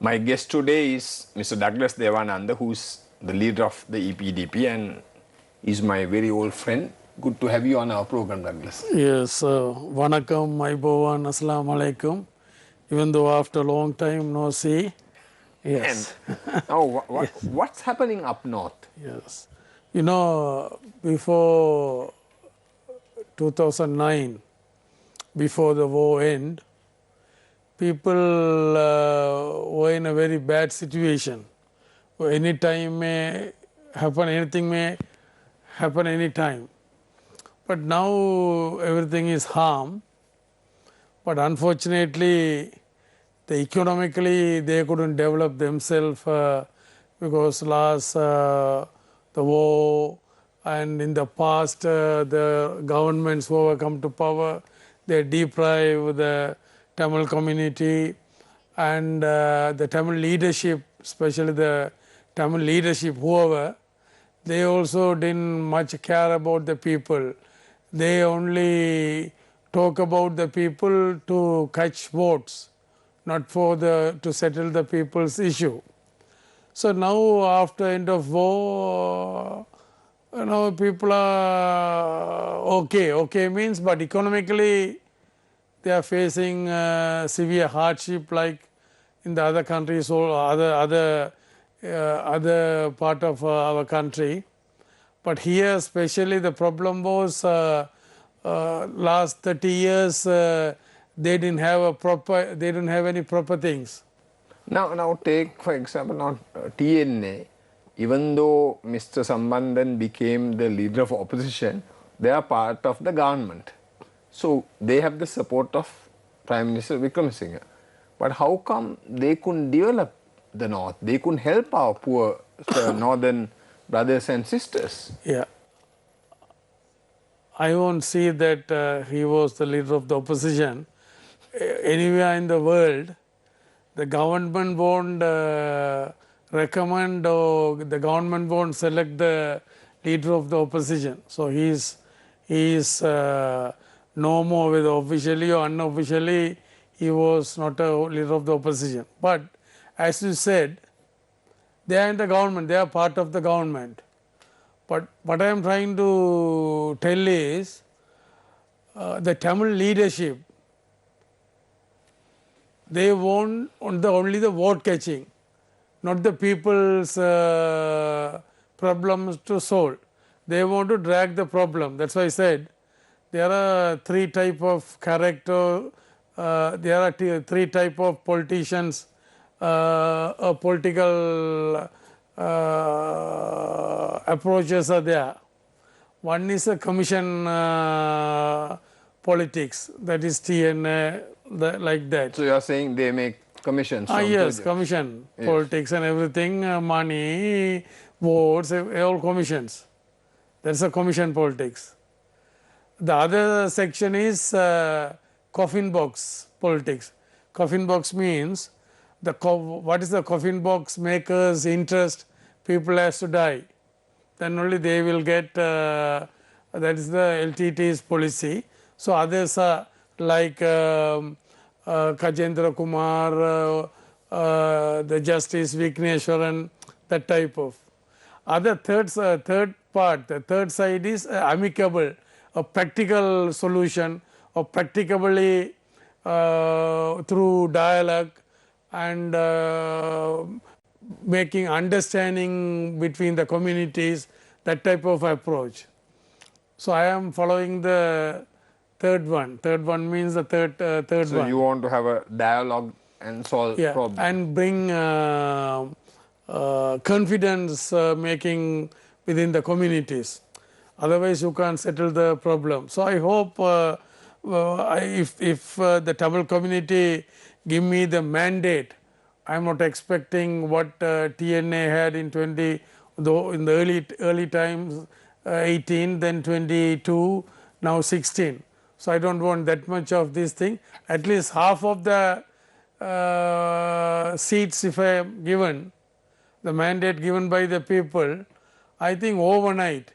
My guest today is Mr. Douglas Devananda, who is the leader of the EPDP and is my very old friend. Good to have you on our program, Douglas. Yes, Vanakkam, Maibovan, Assalamu alaikum. Even though after a long time no see, yes. And now, what's happening up north? Yes. You know, before 2009, before the war end, people were in a very bad situation. Any time may happen, anything may happen any time. But now everything is harm. But unfortunately, economically they couldn't develop themselves because the war, and in the past the governments who have come to power, they deprive the Tamil community and the Tamil leadership, especially the Tamil leadership, whoever, they also didn't much care about the people. They only talk about the people to catch votes, not for to settle the people's issue. So now after end of war, people are okay. Okay means, but economically they are facing severe hardship like in the other countries or other part of our country. But here especially the problem was last 30 years they didn't have any proper things. Now take for example now TNA. Even though Mr. Sambandhan became the leader of opposition, they are part of the government. So they have the support of Prime Minister Wickremesinghe. But how come they couldn't develop the north? They couldn't help our poor northern brothers and sisters. Yeah. I won't say that he was the leader of the opposition. Anywhere in the world, the government won't recommend or the government won't select the leader of the opposition. So he is no more with officially or unofficially, he was not a leader of the opposition. But as you said, they are in the government, they are part of the government. But what I am trying to tell is the Tamil leadership, they want only the vote catching, not the people's problems to solve. They want to drag the problem. That's why I said there are three type of character, there are three type of politicians, political approaches are there. One is a commission politics, that is TNA, like that. So you are saying they make commissions? Yes, commission politics and everything, money, votes, all commissions. That's a commission politics. The other section is coffin box politics. Coffin box means what is the coffin box maker's interest? People has to die. Then only they will get, that is the LTT's policy. So others are like Kajendra Kumar, the Justice Vigneshwaran, that type of. Other third part, the third side is amicable, a practical solution, or practicably through dialogue and making understanding between the communities, that type of approach. So I am following the third one. Third one means the third one. So you want to have a dialogue and solve problems. And bring confidence making within the communities. Otherwise you can't settle the problem. So I hope if the Tamil community give me the mandate, I am not expecting what TNA had in 20, though in the early times 18, then 22, now 16. So I don't want that much of this thing. At least half of the seats, if I am given, the mandate given by the people, I think overnight,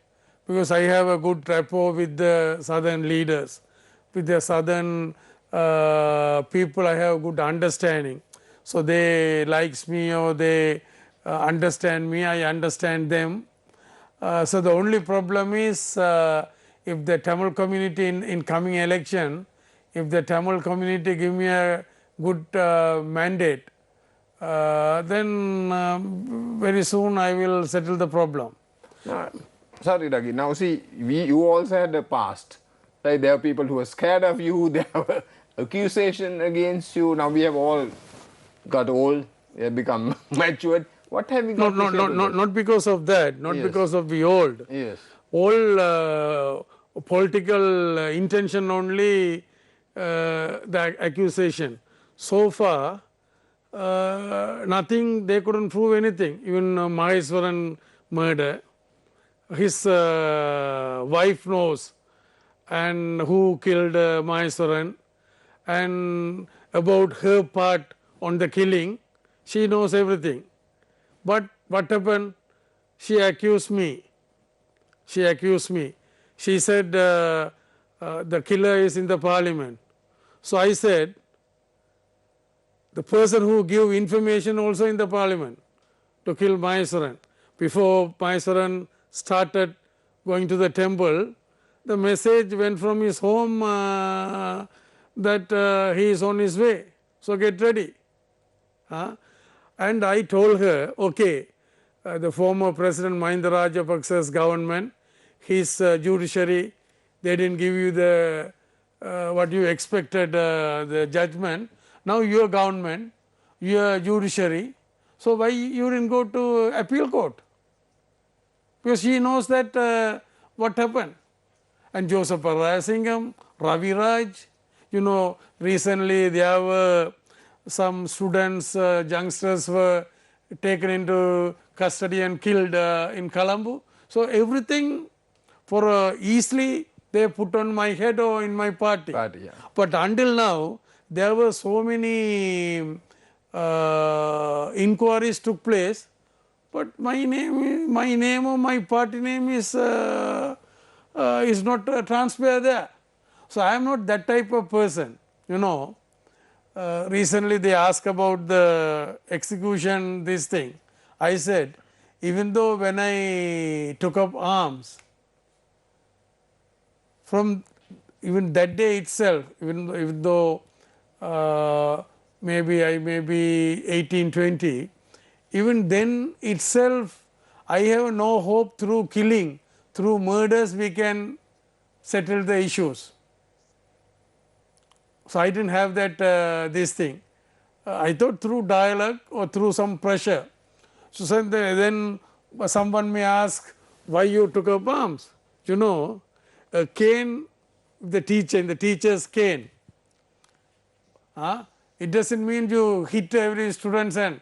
because I have a good rapport with the southern leaders, with the southern people, I have good understanding. So they likes me or they understand me, I understand them. So the only problem is if the Tamil community in coming election, if the Tamil community give me a good mandate, then very soon I will settle the problem. Now, sorry, Raghi. Now, see, you also had a past. Right? There are people who are scared of you. There are accusation against you. Now we have all got old. We have become matured. What have we got to say to this? Not because of that, not Yes. because of the old. Yes. All political intention only the accusation. So far, nothing, they couldn't prove anything. Even Maheswaran murder, his wife knows and who killed Maheswaran, and about her part on the killing, she knows everything. But what happened? She accused me. She accused me. She said the killer is in the parliament. So I said, the person who gave information also in the parliament to kill Maheswaran. Before Maheswaran started going to the temple, the message went from his home that he is on his way. So get ready. And I told her, okay, the former President Mahinda Rajapaksa's government, his judiciary, they didn't give you the what you expected, the judgment. Now your government, your judiciary, so why you didn't go to appeal court? Because she knows that what happened. And Joseph Parasingam, Ravi Raj, you know, recently there were some students, youngsters were taken into custody and killed in Colombo. So everything for easily they put on my head or in my party. Yeah. But until now, there were so many inquiries took place, but my name or my party name is not transferred there. So I am not that type of person, you know. Recently they asked about the execution, this thing. I said, even though when I took up arms, from even that day itself, even though maybe I may be 18, 20, even then itself I have no hope through killing, through murders we can settle the issues. So I didn't have that this thing. I thought through dialogue or through some pressure. So then someone may ask why you took up arms. You know, a cane, the teacher, in the teacher's cane. It doesn't mean you hit every student and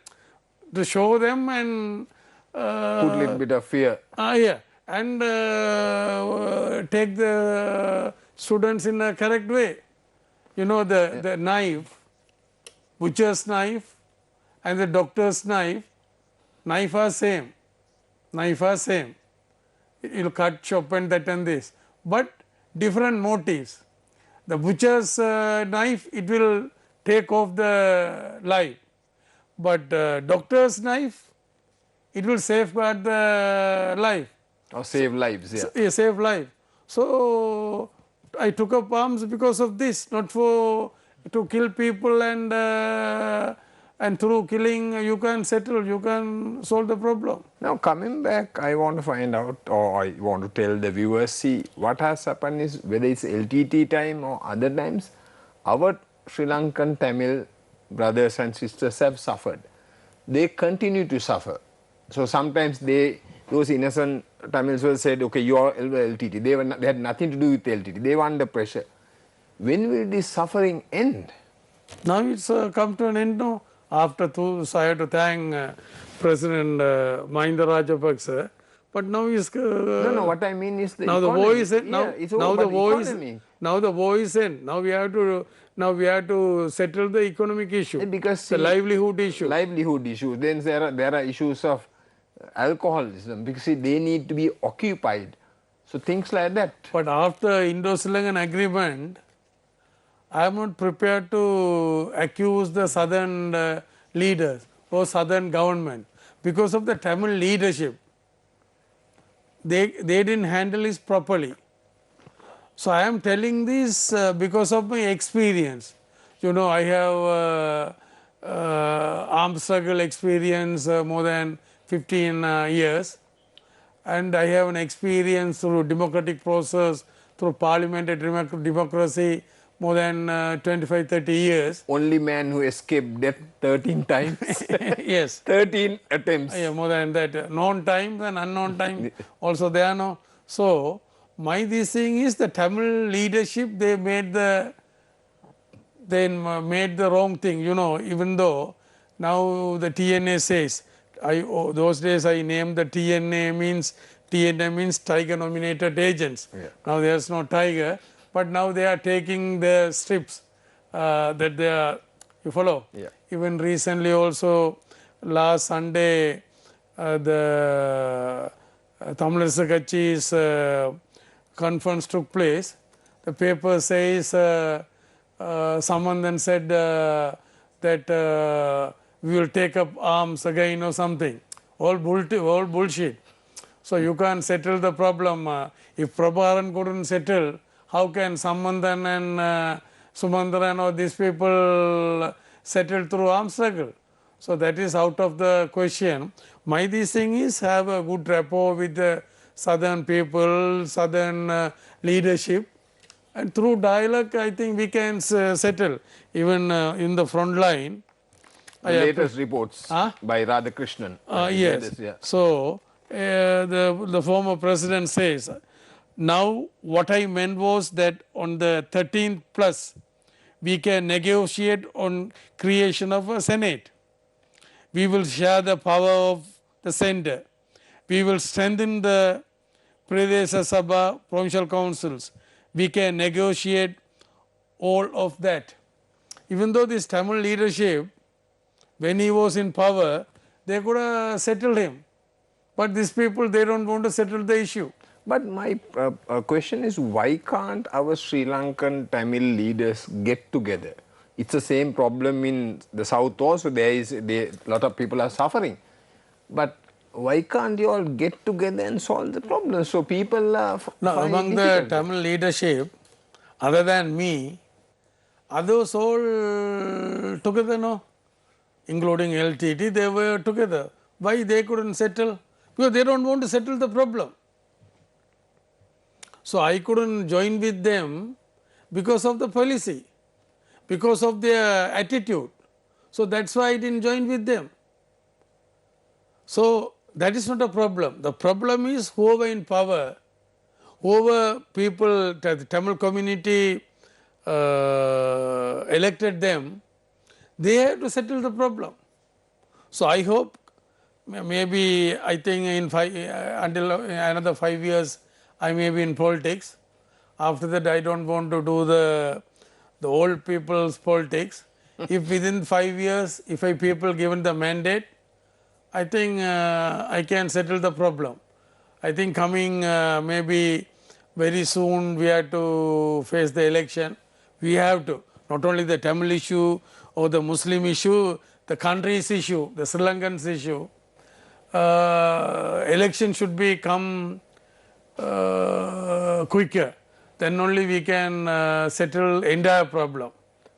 to show them and put a little bit of fear. Yeah, and take the students in a correct way. You know, the knife, butcher's knife and the doctor's knife are same. Knife are same. You will cut, chop and that and this. But different motives. The butcher's knife, it will take off the life. But doctor's knife, it will safeguard the life. Or save lives, yeah. So, save life. So I took up arms because of this, not for to kill people and through killing you can settle, you can solve the problem. Now coming back, I want to find out, or I want to tell the viewers, see what has happened is, whether it's LTT time or other times, our Sri Lankan Tamil brothers and sisters have suffered. They continue to suffer. So sometimes those innocent Tamils were said, okay, you are LTT. They had nothing to do with LTT. They were under pressure. When will this suffering end? Now it's come to an end now. After so I have to thank President Mahinda Rajapaksa. But now is no. What I mean is the now economy. the war is end. Yeah, Now the war is end. Now we have to settle the economic issue. Because the livelihood issue. Livelihood issue. Then there are issues of alcoholism, because see, they need to be occupied. So things like that. But after Indo-Sri Lankan agreement, I am not prepared to accuse the southern leaders or southern government, because of the Tamil leadership, they didn't handle this properly. So, I am telling this because of my experience. You know, I have armed struggle experience more than 15 years, and I have an experience through democratic process, through parliamentary democracy more than 25-30 years. Only man who escaped death 13 times. Yes. 13 attempts. Yeah, more than that. Known times and unknown time also there no. So, my this thing is the Tamil leadership, they made the wrong thing, you know, even though now the TNA says, those days I named the TNA means tiger nominated agents. Yeah. Now there is no tiger, but now they are taking the strips that they are, you follow? Yeah. Even recently also, last Sunday, the Tamil Katchi's conference took place. The paper says, someone then said that we will take up arms again or something. All bullshit. So, you can't settle the problem. If Prabharan couldn't settle, how can Samandan and Sumandran or these people settle through arms struggle? So, that is out of the question. My this thing is have a good rapport with the southern people, southern leadership, and through dialogue I think we can settle. Even in the front line. The latest reports by Radhakrishnan. Yes. Yeah. So, the former president says, now what I meant was that on the 13th plus we can negotiate on creation of a Senate. We will share the power of the center. We will strengthen the Pradesha Sabha provincial councils. We can negotiate all of that. Even though this Tamil leadership, when he was in power, they could have settled him. But these people, they don't want to settle the issue. But my question is, why can't our Sri Lankan Tamil leaders get together? It's the same problem in the south also. A lot of people are suffering. But why can't you all get together and solve the problem? So people are now, among the Tamil leadership, other than me, others all together, no? Including LTT, they were together. Why they couldn't settle? Because they don't want to settle the problem. So, I couldn't join with them because of the policy, because of their attitude. So, that is why I didn't join with them. So, that is not a problem. The problem is whoever in power, whoever people, the Tamil community elected them, they have to settle the problem. So, I hope maybe I think in until another 5 years I may be in politics. After that I don't want to do the old people's politics. If within 5 years, if people given the mandate, I think I can settle the problem. I think coming maybe very soon we have to face the election. We have to, not only the Tamil issue or the Muslim issue, the country's issue, the Sri Lankan's issue. Election should become quicker, then only we can settle entire problem.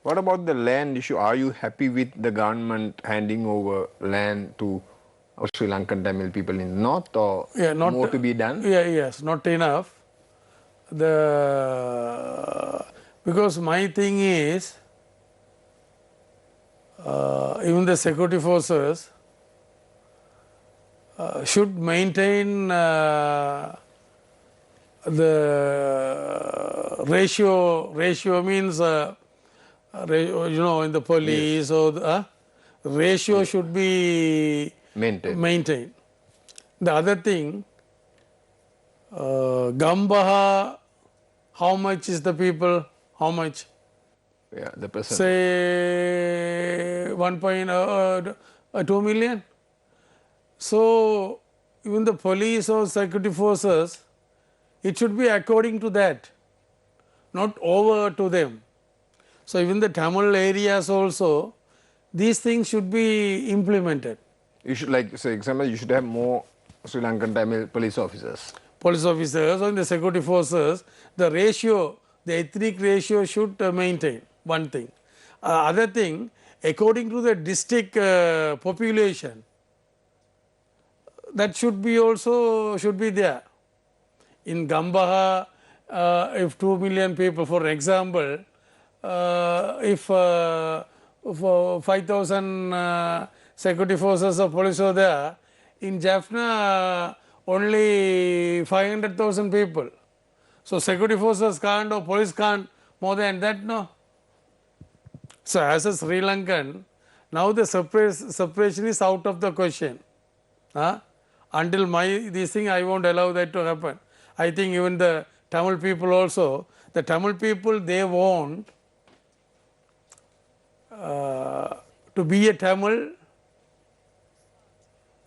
What about the land issue? Are you happy with the government handing over land to Sri Lankan Tamil people in the north, or more to be done? Yes, not enough. Because my thing is, even the security forces should maintain the ratio means you know, in the police, yes, or the ratio, yes, should be maintained. The other thing, Gambaha, how much is the people? How much? Yeah, the percent. Say 1.2 million. So, even the police or security forces, it should be according to that, not over to them. So, even the Tamil areas also, these things should be implemented. You should, like, say, example, you should have more Sri Lankan Tamil police officers. Police officers or in the security forces, the ratio, the ethnic ratio should maintain, one thing. Other thing, according to the district population, that should be also should be there. In Gambaha, if 2 million people, for example, if 5,000 security forces of police are there, in Jaffna only 500,000 people. So security forces can't or police can't more than that, no. So as a Sri Lankan, now the separation is out of the question. Until this thing, I won't allow that to happen. I think even the Tamil people also, the Tamil people, they want to be a Tamil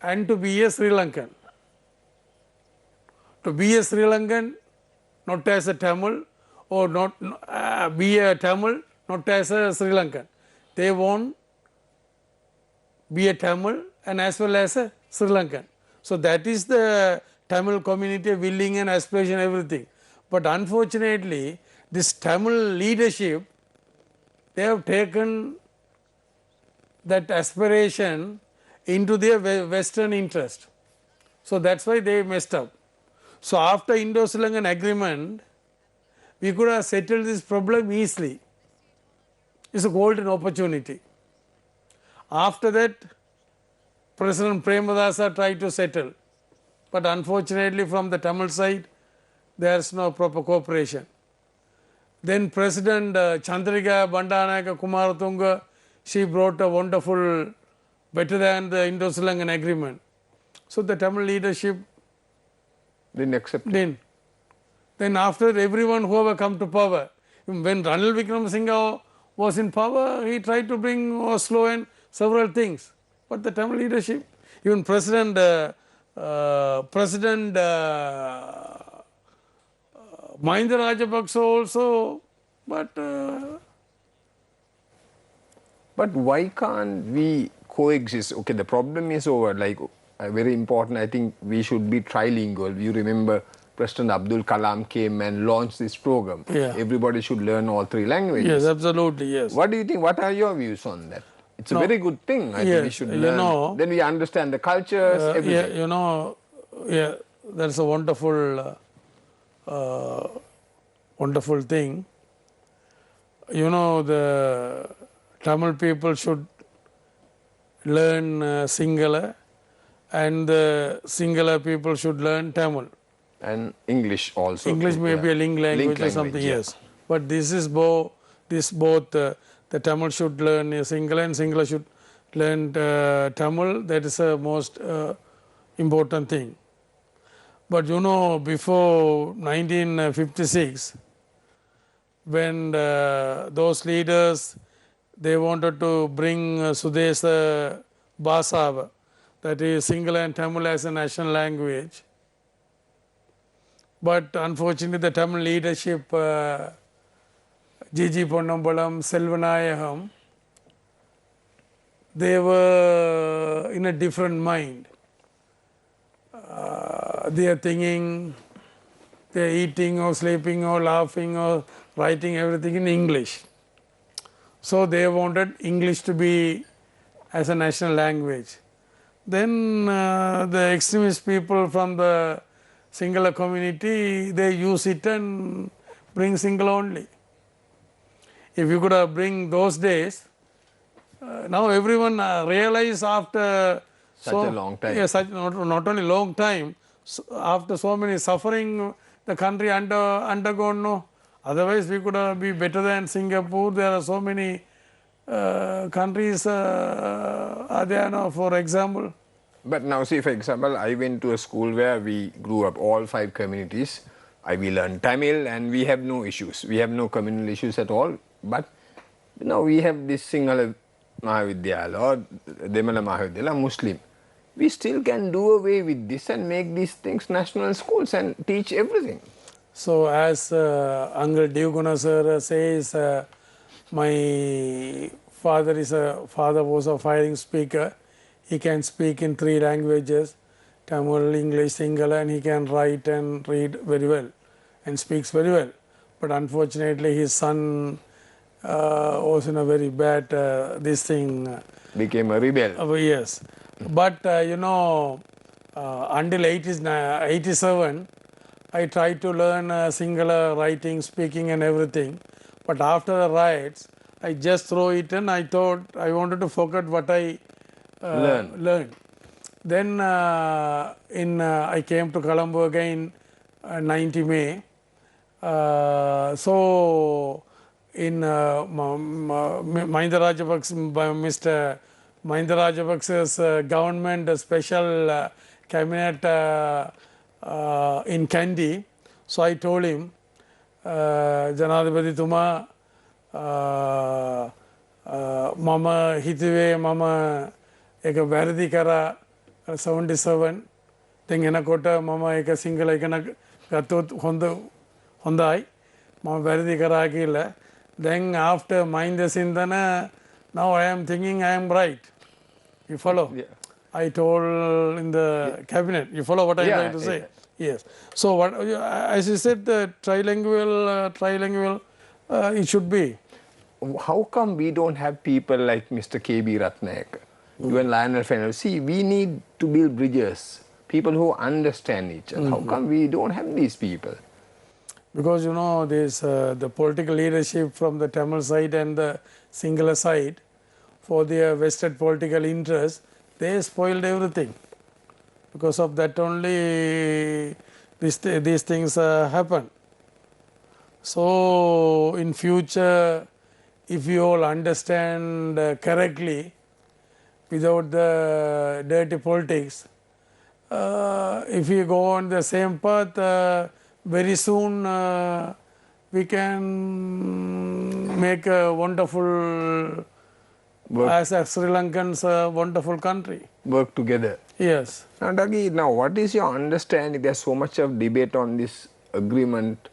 and to be a Sri Lankan. To be a Sri Lankan, not as a Tamil, or not be a Tamil, not as a Sri Lankan. They want be a Tamil and as well as a Sri Lankan. So that is the Tamil community willing and aspiration, everything. But unfortunately, this Tamil leadership, they have taken that aspiration into their Western interest. So that's why they messed up. So after Indo-Sri Lankan agreement, we could have settled this problem easily. It's a golden opportunity. After that, President Premadasa tried to settle. But unfortunately from the Tamil side, there is no proper cooperation. Then President Chandrika Bandanaka Kumaratunga, she brought a wonderful, better than the Indo-Sri Lankan agreement. So the Tamil leadership Didn't accept it. didn't. Then after everyone whoever come to power, when Ranil Wickremesinghe was in power, he tried to bring Oslo and several things. But the Tamil leadership, even President Mahinda Rajapaksa also, but why can't we coexist? Okay, the problem is over. Like, very important, I think we should be trilingual. You remember President Abdul Kalam came and launched this program. Yeah. Everybody should learn all 3 languages. yes, absolutely, yes. What do you think? What are your views on that? It's a very good thing. I think we Yes, should you learn. know, Then we understand the cultures, everything. That's a wonderful, wonderful thing. You know, the Tamil people should learn Sinhala, and the Sinhala people should learn Tamil. And English also. English may be a link language or something, yeah. yes. But this is both, the Tamil should learn Sinhala and Sinhala should learn Tamil. That is the most important thing. But you know, before 1956, when those leaders, they wanted to bring Sudesa Bhasava, that is Sinhala and Tamil as a national language. But unfortunately, the Tamil leadership, G.G. Ponnambalam, Selvanayagam, they were in a different mind. They are thinking, they are eating or sleeping or laughing or writing everything in English. So they wanted English to be as a national language. Then the extremist people from the Sinhala community, they use it and bring Sinhala only. If you could have bring those days, now everyone realize after Such a long time. Yes, not only long time, after so many suffering the country undergone, no. Otherwise we could be better than Singapore. There are so many countries are there now, for example. But now see, for example, I went to a school where we grew up, all 5 communities. We learned Tamil and we have no issues. We have no communal issues at all. But now we have this Sinhala Mahavidyala or Demala Mahavidyala, Muslim. We still can do away with this and make these things national schools and teach everything. So as Uncle Dev Gunasara says, my father was a firing speaker. He can speak in 3 languages, Tamil, English, Sinhala, and he can write and read very well and speaks very well. But unfortunately, his son was in a very bad this thing. Became a rebel. Yes, but until 87, I tried to learn Sinhala writing, speaking, and everything. But after the riots, I just throw it and I thought I wanted to forget what I learned. Then I came to Colombo again 90 May. So in Mahinda Mr. Mahinda Rajapaksa's government special cabinet in Kandy. So I told him, Janadipati Tuma, Mama Hithive, Mama Eka Varadi Kara 77, then Enakota, Mama Eka single Ekana Gatot Hondai, Mama Varadi Kara Akila. Then after Mahinda Sindhana, now I am thinking I am right. You follow? Yeah. I told in the cabinet. You follow what I am trying to say? Yes. So what, as you said, the trilingual, it should be. How come we don't have people like Mr. K.B. Ratnayaka, even Lionel Fennell? See, we need to build bridges, people who understand each other. How come we don't have these people? Because this the political leadership from the Tamil side and the Sinhala side, for their vested political interest, they spoiled everything. Because of that only these things happen. So in future, if you all understand correctly, without the dirty politics, if we go on the same path, very soon we can make a wonderful, as a Sri Lankans, a wonderful country. Work together. Yes. Now, Dougie, now what is your understanding? There's so much of debate on this agreement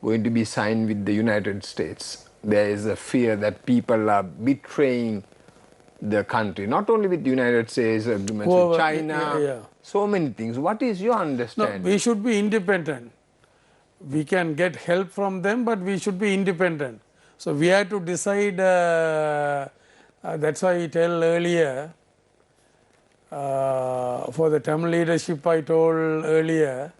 going to be signed with the United States. There is a fear that people are betraying the country, not only with the United States, agreements with China, so many things. What is your understanding? No, we should be independent. We can get help from them, but we should be independent. So we have to decide, that's why I tell earlier, for the Tamil leadership I told earlier,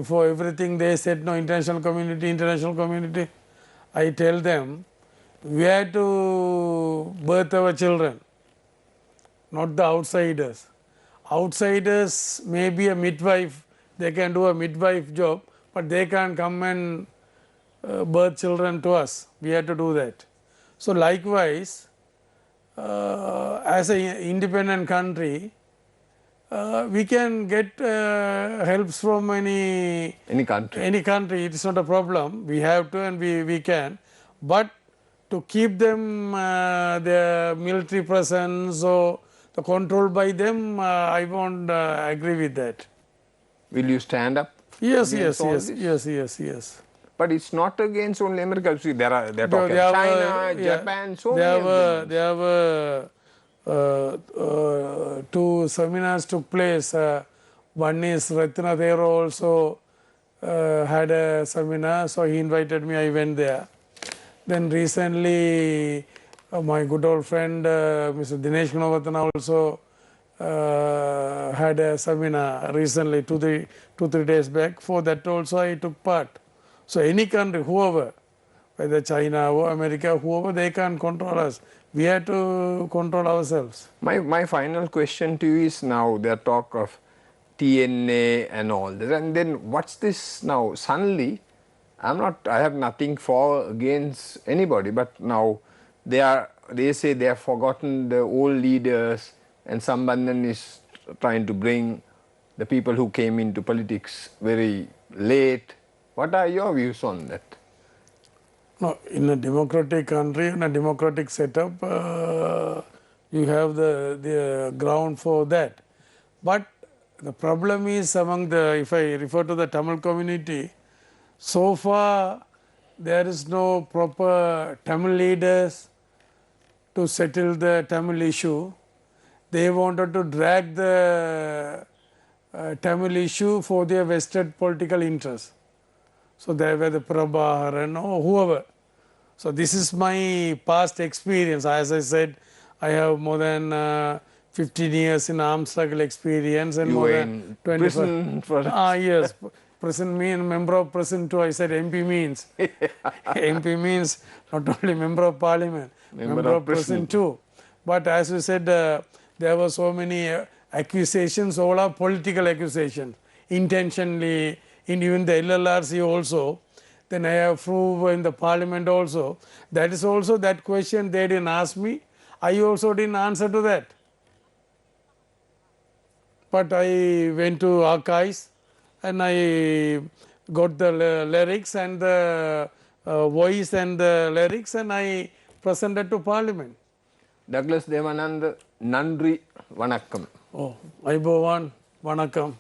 for everything they said, no, international community, I tell them, we have to birth our children, not the outsiders. Outsiders may be a midwife, they can do a midwife job, but they can't come and birth children to us. We have to do that. So likewise, as an independent country, we can get helps from any country. It is not a problem. We have to and we can. But to keep them, their military presence or the control by them, I won't agree with that. Will you stand up? Yes. But it's not against only America. See, they're talking China, Japan, so many. There were 2 seminars took place. One is Ratna Thero also had a seminar, so he invited me, I went there. Then recently, my good old friend Mr. Dinesh Gunawardena also had a seminar recently, 2-3 days back. For that also I took part. So any country, whoever, whether China or America, whoever, they can control us. We have to control ourselves. My final question to you is, now there talk of TNA and all this, and then what's this now? Suddenly, I have nothing against anybody, but now they say they have forgotten the old leaders, and Sambandhan is trying to bring the people who came into politics very late. What are your views on that? No, in a democratic country, in a democratic setup, you have the ground for that. But the problem is among if I refer to the Tamil community, so far there is no proper Tamil leaders to settle the Tamil issue. They wanted to drag the Tamil issue for their vested political interests. So there were the Prabhaharan or whoever. So this is my past experience. As I said, I have more than 15 years in armed struggle experience and You more were than in 25. prison for Yes, prison means member of prison too. I said MP means. MP means not only member of parliament, member of prison too. But as you said, there were so many accusations, all are political accusations, intentionally, in even the LLRC also. Then I have proved in the parliament also. That is also that question they didn't ask me. I also didn't answer to that. But I went to archives and I got the lyrics and the voice and the lyrics and I presented to parliament. Douglas Devananda, Nandri Vanakkam. Oh, Aibovan, Vanakkam.